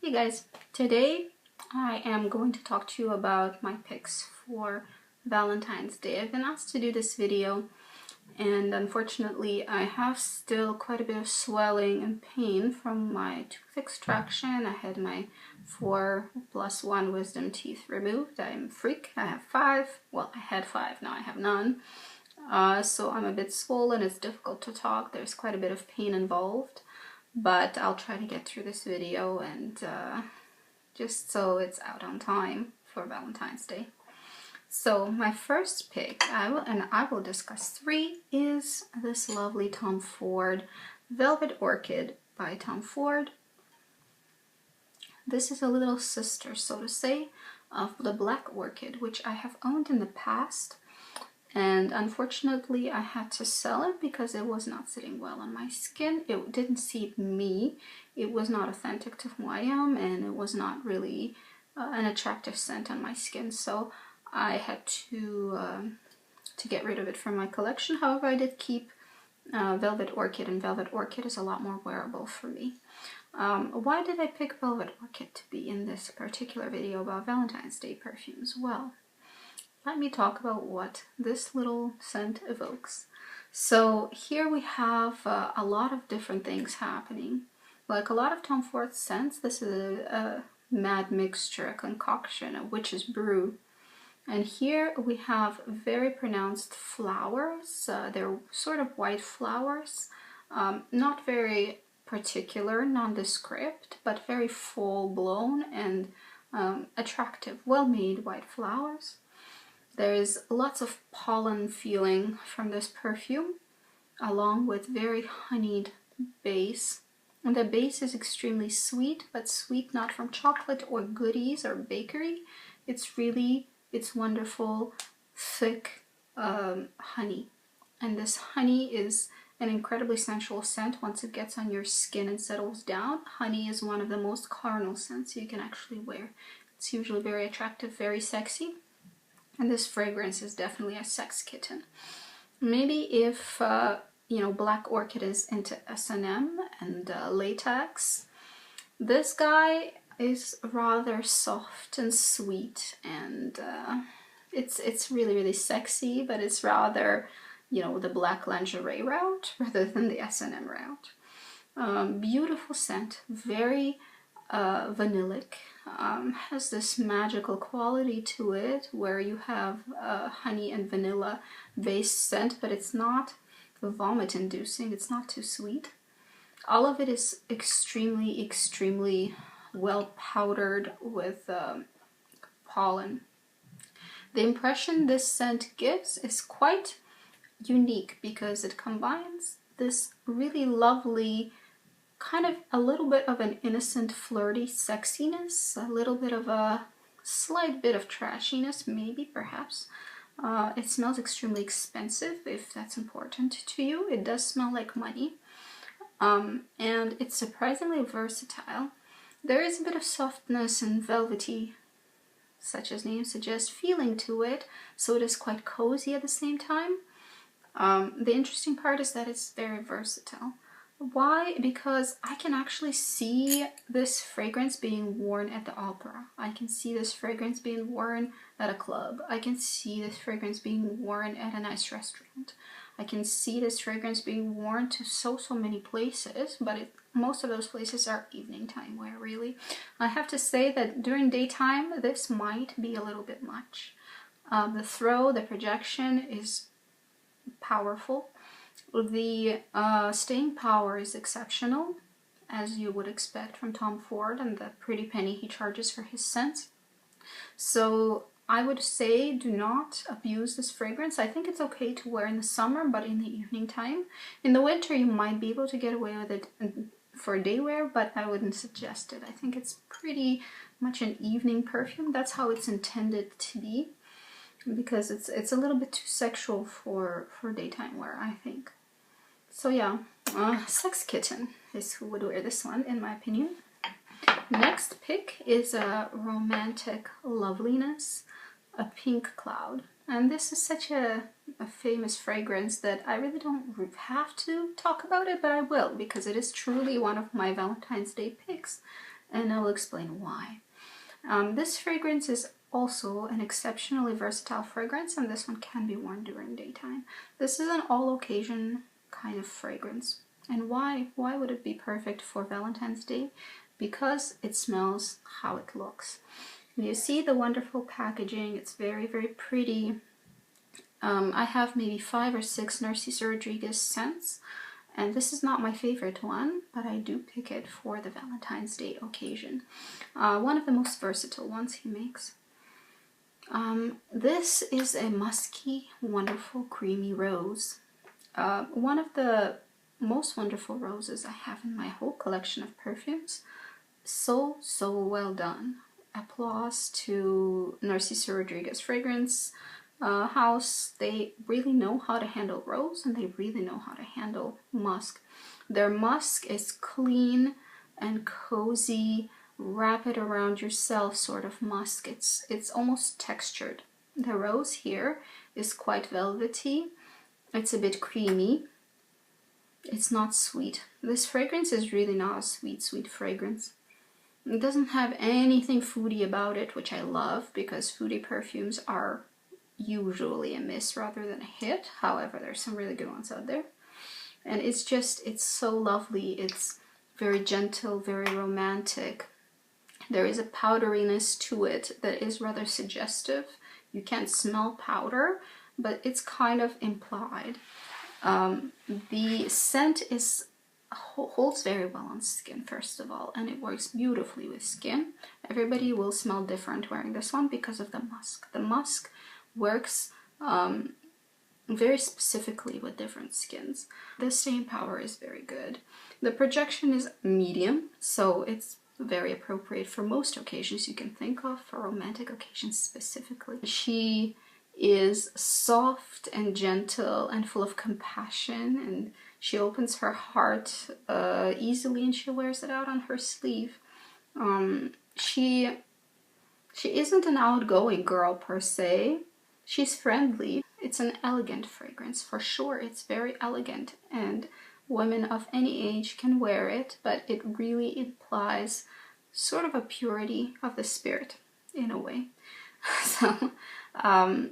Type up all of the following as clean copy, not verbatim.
Hey guys, today I am going to talk to you about my picks for Valentine's Day. I've been asked to do this video and unfortunately I have still quite a bit of swelling and pain from my tooth extraction. I had my 4+1 wisdom teeth removed. I'm a freak. I have 5. Well, I had 5, now I have none. So I'm a bit swollen, it's difficult to talk, there's quite a bit of pain involved. But I'll try to get through this video and just so it's out on time for Valentine's Day. So my first pick, I will discuss 3, is this lovely Tom Ford Velvet Orchid by Tom Ford. This is a little sister, so to say, of the Black Orchid, which I have owned in the past. And unfortunately I had to sell it because it was not sitting well on my skin. It didn't suit me, it was not authentic to who I am, and it was not really an attractive scent on my skin, so I had to get rid of it from my collection. However, I did keep Velvet Orchid, and Velvet Orchid is a lot more wearable for me. Why did I pick Velvet Orchid to be in this particular video about Valentine's Day perfumes? Well, let me talk about what this little scent evokes. So here we have a lot of different things happening. Like a lot of Tom Ford scents, this is a mad mixture, a concoction, a witch's brew. And here we have very pronounced flowers. They're sort of white flowers, not very particular, nondescript, but very full-blown and attractive, well-made white flowers. There's lots of pollen feeling from this perfume, along with very honeyed base. And the base is extremely sweet, but sweet not from chocolate or goodies or bakery. It's wonderful, thick honey. And this honey is an incredibly sensual scent once it gets on your skin and settles down. Honey is one of the most carnal scents you can actually wear. It's usually very attractive, very sexy. And this fragrance is definitely a sex kitten. Maybe if, you know, Black Orchid is into S&M and latex, this guy is rather soft and sweet, and it's really, really sexy, but it's rather, you know, the black lingerie route rather than the S&M route. Beautiful scent, very vanillic, has this magical quality to it where you have honey and vanilla based scent, but it's not vomit inducing, it's not too sweet. All of it is extremely well powdered with pollen. The impression this scent gives is quite unique because it combines this really lovely kind of a little bit of an innocent, flirty sexiness, a little bit of a slight bit of trashiness, maybe, perhaps. It smells extremely expensive, if that's important to you. It does smell like money. And it's surprisingly versatile. There is a bit of softness and velvety, such as name suggests, feeling to it, so it is quite cozy at the same time. The interesting part is that it's very versatile. Why? Because I can actually see this fragrance being worn at the opera. I can see this fragrance being worn at a club. I can see this fragrance being worn at a nice restaurant. I can see this fragrance being worn to so many places, but most of those places are evening time wear, really. I have to say that during daytime, this might be a little bit much. The projection is powerful. The staying power is exceptional, as you would expect from Tom Ford and the pretty penny he charges for his scents. So I would say do not abuse this fragrance. I think it's okay to wear in the summer, but in the evening time. In the winter you might be able to get away with it for day wear, but I wouldn't suggest it. I think it's pretty much an evening perfume. That's how it's intended to be, because it's a little bit too sexual for daytime wear, I think. So yeah, sex kitten is who would wear this one, in my opinion. Next pick is a romantic Loveliness, a pink cloud. And this is such a famous fragrance that I really don't have to talk about it, but I will, because it is truly one of my Valentine's Day picks. and I will explain why. This fragrance is also an exceptionally versatile fragrance, and this one can be worn during daytime. This is an all-occasion kind of fragrance. And why? Why would it be perfect for Valentine's Day? Because it smells how it looks. You see the wonderful packaging, it's very, very pretty. I have maybe 5 or 6 Narciso Rodriguez scents, and this is not my favorite one, but I do pick it for the Valentine's Day occasion. One of the most versatile ones he makes. This is a musky, wonderful, creamy rose. One of the most wonderful roses I have in my whole collection of perfumes. So well done. Applause to Narciso Rodriguez Fragrance House. They really know how to handle rose, and they really know how to handle musk. Their musk is clean and cozy, wrap it around yourself sort of musk. It's almost textured. The rose here is quite velvety. It's a bit creamy. It's not sweet. This fragrance is really not a sweet fragrance. It doesn't have anything foodie about it, which I love, because foodie perfumes are usually a miss rather than a hit. However, there's some really good ones out there. And it's so lovely. It's very gentle, very romantic. There is a powderiness to it that is rather suggestive. You can't smell powder, but it's kind of implied. The scent holds very well on skin, first of all, and it works beautifully with skin. Everybody will smell different wearing this one because of the musk. The musk works very specifically with different skins. The staying power is very good. The projection is medium, so it's very appropriate for most occasions you can think of, for romantic occasions specifically. She is soft and gentle and full of compassion, and she opens her heart easily, and she wears it out on her sleeve. She isn't an outgoing girl per se. She's friendly. It's an elegant fragrance, for sure. It's very elegant, and women of any age can wear it, but it really implies sort of a purity of the spirit in a way. So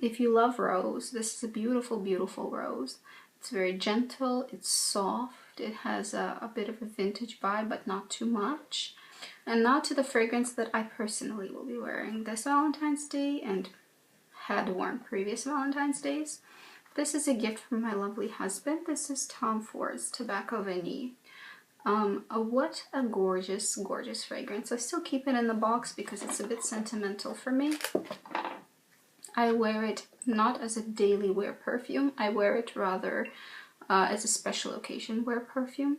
if you love rose, this is a beautiful, beautiful rose. It's very gentle, it's soft, it has a bit of a vintage vibe, but not too much. And now to the fragrance that I personally will be wearing this Valentine's Day and had worn previous Valentine's Days. This is a gift from my lovely husband. This is Tom Ford's Tobacco Vanille. What a gorgeous, gorgeous fragrance. I still keep it in the box because it's a bit sentimental for me. I wear it not as a daily wear perfume. I wear it rather as a special occasion wear perfume.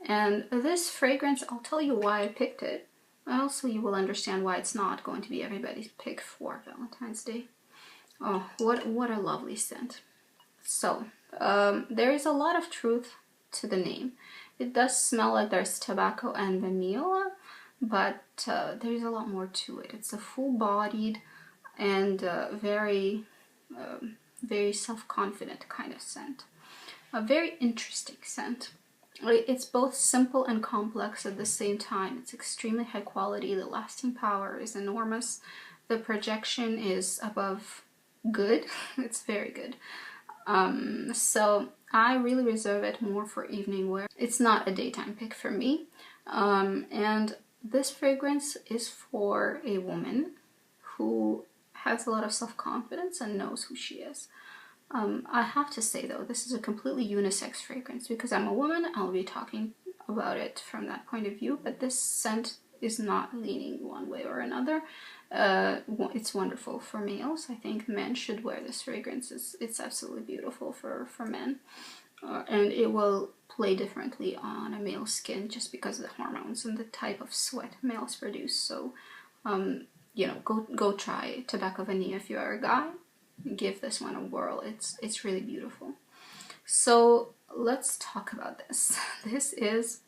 And this fragrance, I'll tell you why I picked it. Also, you will understand why it's not going to be everybody's pick for Valentine's Day. Oh, what a lovely scent. So, there is a lot of truth to the name. It does smell like there's tobacco and vanilla, but there's a lot more to it. It's a full-bodied and very self-confident kind of scent. A very interesting scent. It's both simple and complex at the same time. It's extremely high quality. The lasting power is enormous. The projection is above good. It's very good. So I really reserve it more for evening wear. It's not a daytime pick for me. And this fragrance is for a woman who has a lot of self-confidence and knows who she is. I have to say though, this is a completely unisex fragrance. Because I'm a woman, I'll be talking about it from that point of view, but this scent is not leaning one way or another. It's wonderful for males. I think men should wear this fragrance. It's absolutely beautiful for men. And it will play differently on a male's skin just because of the hormones and the type of sweat males produce. So, you know, go try Tobacco Vanille if you are a guy. Give this one a whirl. It's really beautiful. So let's talk about this. This is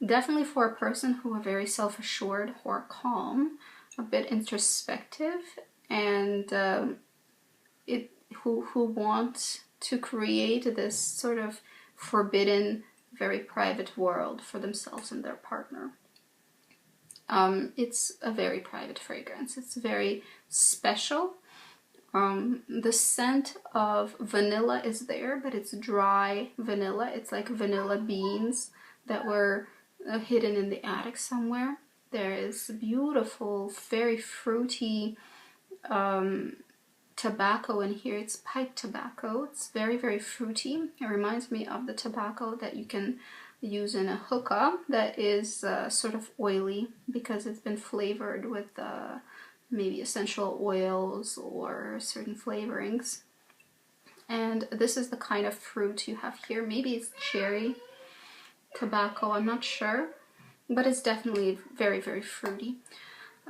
definitely for a person who are very self-assured or calm, a bit introspective, and who want to create this sort of forbidden, very private world for themselves and their partner. It's a very private fragrance. It's very special. The scent of vanilla is there, but it's dry vanilla. It's like vanilla beans that were hidden in the attic somewhere. There is beautiful, very fruity tobacco in here. It's pipe tobacco. It's very, very fruity. It reminds me of the tobacco that you can use in a hookah that is sort of oily because it's been flavored with maybe essential oils or certain flavorings. And this is the kind of fruit you have here. Maybe it's cherry tobacco, I'm not sure, but it's definitely very, very fruity.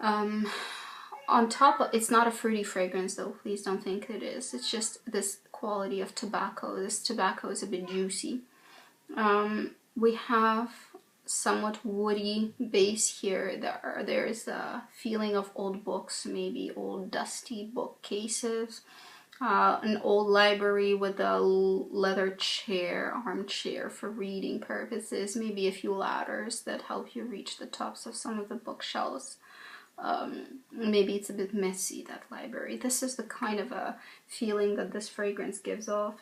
On top of, it's not a fruity fragrance though, please don't think it is. It's just this quality of tobacco. This tobacco is a bit juicy. We have somewhat woody base here. There is a feeling of old books, maybe old dusty bookcases, an old library with a leather chair, armchair for reading purposes, maybe a few ladders that help you reach the tops of some of the bookshelves. Maybe it's a bit messy, that library. This is the kind of a feeling that this fragrance gives off.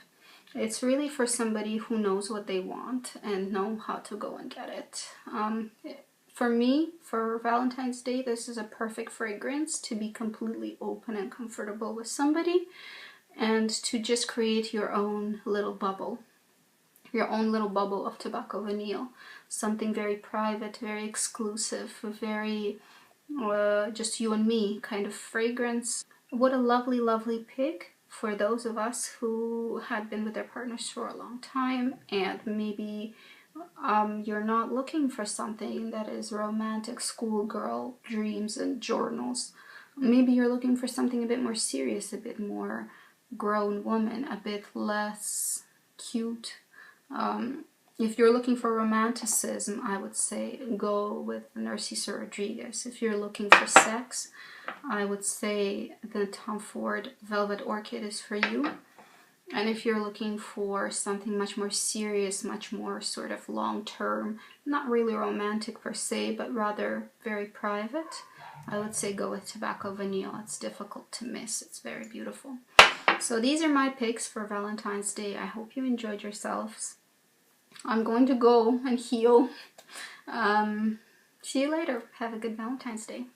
It's really for somebody who knows what they want and know how to go and get it. For me, for Valentine's Day, this is a perfect fragrance to be completely open and comfortable with somebody and to just create your own little bubble. Your own little bubble of tobacco vanille. Something very private, very exclusive, very just you and me kind of fragrance. What a lovely, lovely pick for those of us who had been with their partners for a long time, and maybe you're not looking for something that is romantic, schoolgirl dreams and journals. Maybe you're looking for something a bit more serious, a bit more grown woman, a bit less cute. If you're looking for romanticism, I would say go with Narciso Rodriguez. If you're looking for sex, I would say the Tom Ford Velvet Orchid is for you. And if you're looking for something much more serious, much more sort of long-term, not really romantic per se, but rather very private, I would say go with Tobacco Vanille. It's difficult to miss. It's very beautiful. So these are my picks for Valentine's Day. I hope you enjoyed yourselves. I'm going to go and heal. See you later. Have a good Valentine's Day.